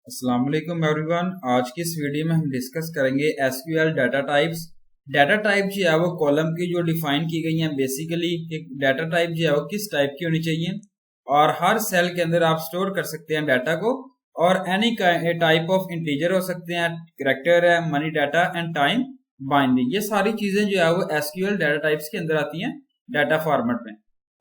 अस्सलाम वालेकुम एवरीवन। आज की इस वीडियो में हम डिस्कस करेंगे SQL data types. Data type जो है वो कॉलम की जो डिफाइन की गई हैं, बेसिकली एक डाटा टाइप जो है वो किस टाइप की होनी चाहिए और हर सेल के अंदर आप स्टोर कर सकते हैं डाटा को। और एनी टाइप ऑफ इंटीजर हो सकते हैं, कैरेक्टर है, money data and time binary. ये सारी चीजें जो है वो एसक्यूएल डाटा टाइप्स के अंदर आती हैं डाटा फॉर्मेट में।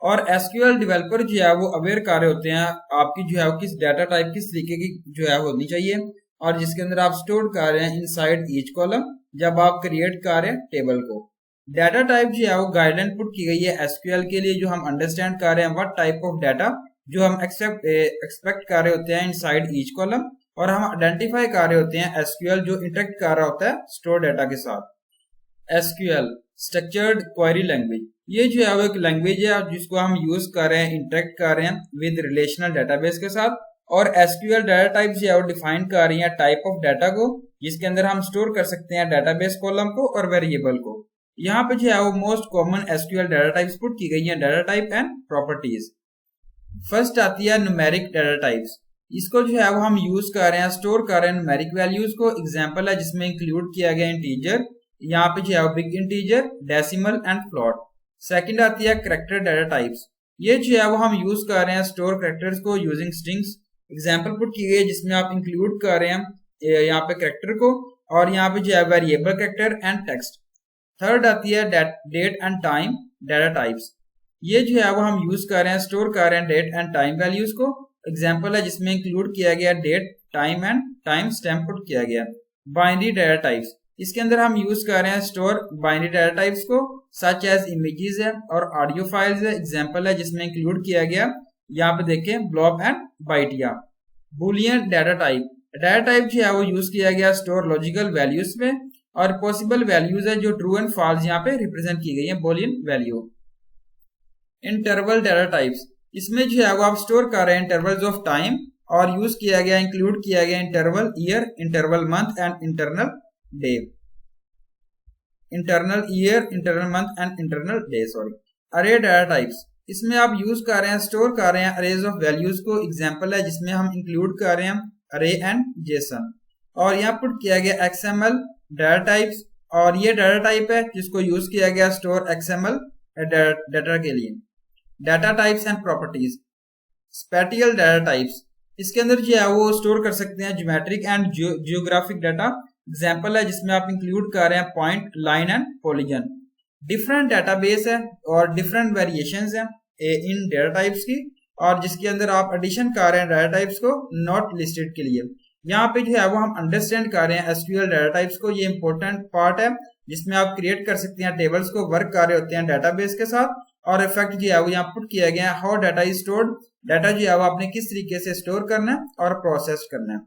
और एसक्यूएल डेवलपर जो है वो अवेयर कर रहे होते हैं आपकी जो है वो किस डाटा टाइप किस तरीके की जो है होनी चाहिए और जिसके अंदर आप स्टोर कर रहे हैं इनसाइड ईच कॉलम जब आप क्रिएट कर रहे हैं टेबल को। डाटा टाइप जो है वो गाइडलाइन पुट की गई है एसक्यूएल के लिए, जो हम अंडरस्टैंड कर रहे हैं व्हाट टाइप ऑफ डाटा जो हम एक्सपेक्ट कर रहे होते हैं इनसाइड ईच कॉलम, और हम आइडेंटिफाई कर रहे होते हैं एसक्यूएल जो इंटरेक्ट कर रहा होता है स्टोर डाटा के साथ। एसक्यूएल स्ट्रक्चर्ड क्वेरी लैंग्वेज, ये जो है वो एक लैंग्वेज है जिसको हम यूज कर रहे हैं, इंटरेक्ट कर रहे हैं विद रिलेशनल डेटाबेस के साथ। और एसक्यूएल डाटा टाइप जो है वो डिफाइन कर रही है टाइप ऑफ डाटा को जिसके अंदर हम स्टोर कर सकते हैं डेटाबेस कॉलम को और वेरिएबल को। यहाँ पे जो है वो most common SQL data types put की गई है, data type and properties. First आती है न्यूमेरिक डाटा टाइप्स। इसको जो है वो हम यूज कर रहे हैं, स्टोर कर रहे हैं न्यूमेरिक वैल्यूज को। एग्जांपल है जिसमें इंक्लूड किया गया इंटीजर, यहाँ पे जो है big integer, decimal and float. Second आती है कैरेक्टर डाटा टाइप्स। ये जो है वो हम यूज कर रहे हैं स्टोर कैरेक्टर्स को यूजिंग स्ट्रिंग्स। एग्जांपल पुट की गई है जिसमें आप इंक्लूड कर रहे हैं यहाँ पे कैरेक्टर को, और यहाँ पे जो है variable character and text. Third आती है date and time data types. ये जो है वो हम यूज कर रहे हैं, स्टोर कर रहे हैं डेट एंड टाइम वैल्यूज को। एग्जाम्पल है जिसमें इंक्लूड किया गया date, time and time stamp put किया गया। बाइनरी डाटा टाइप्स, इसके अंदर हम यूज कर रहे हैं स्टोर बाइनरी डाटा टाइप्स को, सच एज इमेजेस है और ऑडियो फाइल्स है। एग्जांपल है जिसमें इंक्लूड किया गया, यहाँ पे देखें, ब्लॉब एंड बाइटिया। Boolean data type, data type जो है वो यूज किया गया स्टोर लॉजिकल वैल्यूज पे, और पॉसिबल वैल्यूज है जो ट्रू एंड फॉल्स यहाँ पे रिप्रेजेंट की गई है, Boolean value. Interval data types, इसमें जो है वो आप स्टोर कर रहे हैं इंटरवल्स ऑफ टाइम, और यूज किया गया, इंक्लूड किया गया interval year, interval month and internal day. Internal ear, internal month and internal day, sorry. अरे डाटा टाइप्स, इसमें आप यूज कर रहे हैं, स्टोर कर रहे हैं अरेज ऑफ वैल्यूज को। एग्जांपल है जिसमें हम इंक्लूड कर रहे हैं अरे एंड जेसन, और यहाँ पुट किया गया एक्सएमएल डाटा टाइप्स, और ये डाटा टाइप है जिसको यूज किया गया स्टोर एक्सएमएल डाटा के लिए। Data types and properties. Spatial data types, इसके अंदर जो है वो स्टोर कर सकते हैं geometric and geographic data. Example है जिसमें आप इंक्लूड कर रहे हैं point, line and polygon. Different database है और डिफरेंट वेरिएशंस हैं इन डाटा टाइप्स की, और जिसके अंदर आप एडिशन कर रहे हैं डाटा टाइप्स को नॉट लिस्टेड के लिए। यहाँ पे जो है वो हम अंडरस्टैंड कर रहे हैं एसक्यूएल डाटा टाइप्स को। ये इंपॉर्टेंट पार्ट है जिसमें आप क्रिएट कर सकते हैं टेबल्स को, वर्क कर रहे होते हैं डाटाबेस के साथ। और इफेक्ट जो है वो यहाँ पुट किया गया है, how data is stored, data जो है वो आपने किस तरीके से स्टोर करना है और प्रोसेस करना है।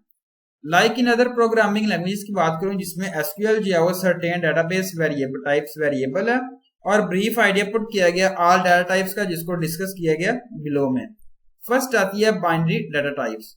Like in other programming language की बात करूं जिसमें एसक्यूएल जो है वो certain database variable types variable है, और ब्रीफ आइडिया पुट किया गया ऑल डाटा टाइप्स का जिसको डिस्कस किया गया बिलो में। फर्स्ट आती है बाइनरी डाटा टाइप्स।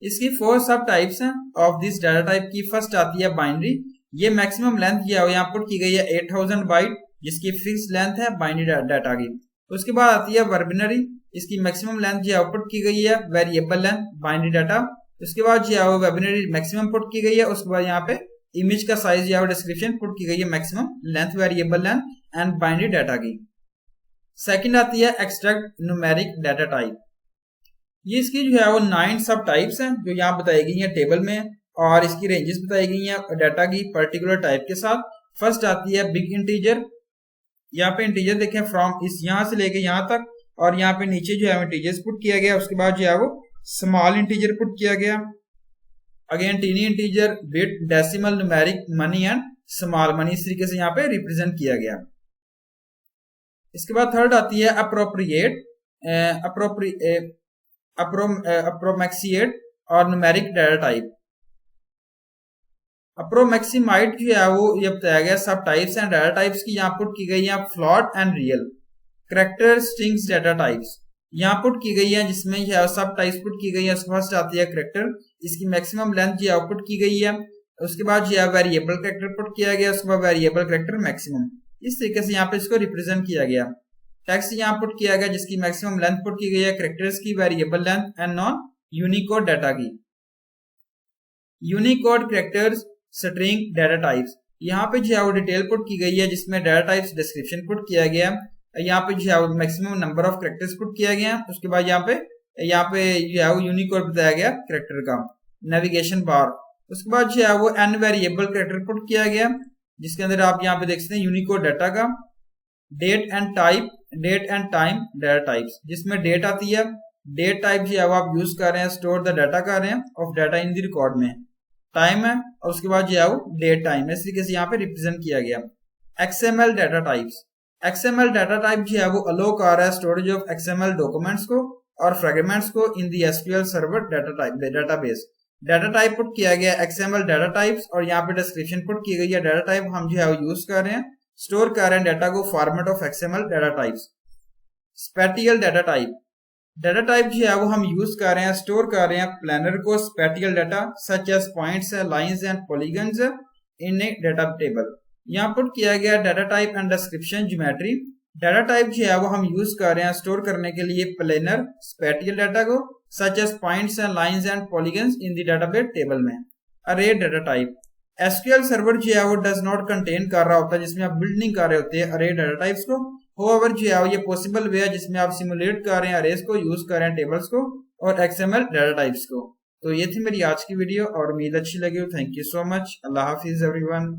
इसकी 4 सब टाइप्स हैं ऑफ दिस डाटा टाइप की। फर्स्ट आती है बाइनरी, ये मैक्सिमम लेंथ जो है यहाँ पुट की गई है 8000 बाइट, जिसकी फिक्स लेंथ है बाइनरी डाटा की। उसके बाद आती है वर्बिनरी, इसकी मैक्सिमम लेंथ जो है पुट की गई है वेरिएबल लेंथ बाइनरी डाटा। उसके बाद जो है वो वेबिनरी मैक्सिमम पुट की गई है। उसके बाद यहाँ पे इमेज का साइज या डिस्क्रिप्शन पुट की गई है, maximum length, variable length and binary data की। सेकंड आती है एक्सट्रैक्ट न्यूमेरिक डाटा टाइप। ये इसकी जो है वो 9 सब टाइप्स हैं जो यहाँ बताई गई हैं टेबल में, और इसकी रेंजेस बताई गई हैं डाटा की पर्टिकुलर टाइप के साथ। फर्स्ट आती है बिग इंटीजर। यहाँ पे इंटीजर देखें फ्रॉम इस यहाँ से लेके यहाँ तक, और यहाँ पे नीचे जो है इंटीजर्स पुट किया गया। उसके बाद जो है वो स्मॉल इंटीजर पुट किया गया, again tiny integer, bit, decimal, numeric, money and small money, इस तरीके से यहाँ पे रिप्रेजेंट किया गया। इसके बाद थर्ड आती है अप्रोप्रिएट, अप्रोमैक्सिएट और न्यूमेरिक डाटा टाइप। अप्रोमैक्सिमाइट जो है वो ये बताया गया सब टाइप्स एंड डाटा टाइप्स की, यहाँ पुट की गई है float and real. Character strings data types यहाँ पुट की गई है जिसमें यह सब टाइप्स पुट की गई है। फर्स्ट आती है कैरेक्टर, इसकी मैक्सिमम लेंथ जो है पुट की गई है। उसके बाद जो है वेरिएबल कैरेक्टर पुट किया गया, उसके बाद वेरिएबल कैरेक्टर मैक्सिमम, इस तरीके से यहाँ पे इसको रिप्रेजेंट किया गया। टेक्स्ट यहाँ पुट किया गया जिसकी मैक्सिमम लेंथ पुट की गई है कैरेक्टर्स की, variable length and non Unicode data की। Unicode characters string data types, यहाँ पे जो है वो डिटेल पुट की गई है जिसमें डाटा टाइप्स डिस्क्रिप्शन पुट किया गया है। यहाँ पे जो है वो maximum number of characters put किया गया है। उसके बाद यहाँ पे जो है वो यूनिकोड बताया गया कैरेक्टर का, नेविगेशन बार। उसके बाद जो है वो एन वेरिएबल कैरेक्टर पुट किया गया जिसके अंदर आप यहाँ पे देख सकते हैं यूनिकोड डाटा का date and time data types, जिसमें डेट आती है। डेट टाइप जो है वो आप यूज कर रहे हैं, स्टोर द डाटा कर रहे हैं of data in the record में। टाइम है और उसके बाद जो है वो डेट टाइम है, इस तरीके से यहाँ पे रिप्रेजेंट किया गया। XML data types, XML data type जो है वो अलो कर रहा है स्टोरेज ऑफ XML डॉक्यूमेंट्स को और फ्रेगमेंट्स को इन दी SQL server database. Data type put किया गया XML डाटा टाइप्स और यहाँ पे डिस्क्रिप्शन पुट की गई है। डाटा टाइप हम जो है वो यूज कर रहे हैं, स्टोर कर रहे हैं डाटा को format of XML data types. Spatial data type, data type जो है वो हम यूज कर रहे हैं, स्टोर कर रहे हैं प्लानर को spatial data such as points, lines and polygons in A data table. यहाँ पुट किया गया data type and description geometry. Data type जो है वो हम यूज कर रहे हैं स्टोर करने के लिए प्लेनर स्पैटियल डाटा को such as points and lines and polygons in the database table में। अरे डाटा टाइप, SQL सर्वर जो है वो डज नॉट कंटेन कर रहा होता है जिसमें आप बिल्ड नहीं कर रहे होते हैं अरे डाटा टाइप्स को। होवेवर जो है ये पॉसिबल वे है जिसमें आप सिमुलेट कर रहे हैं अरेज को, यूज कर रहे हैं टेबल्स को और XML डाटा टाइप्स को। तो ये थी मेरी आज की वीडियो और उम्मीद अच्छी लगी हो। Thank you so much. Allah Hafiz everyone.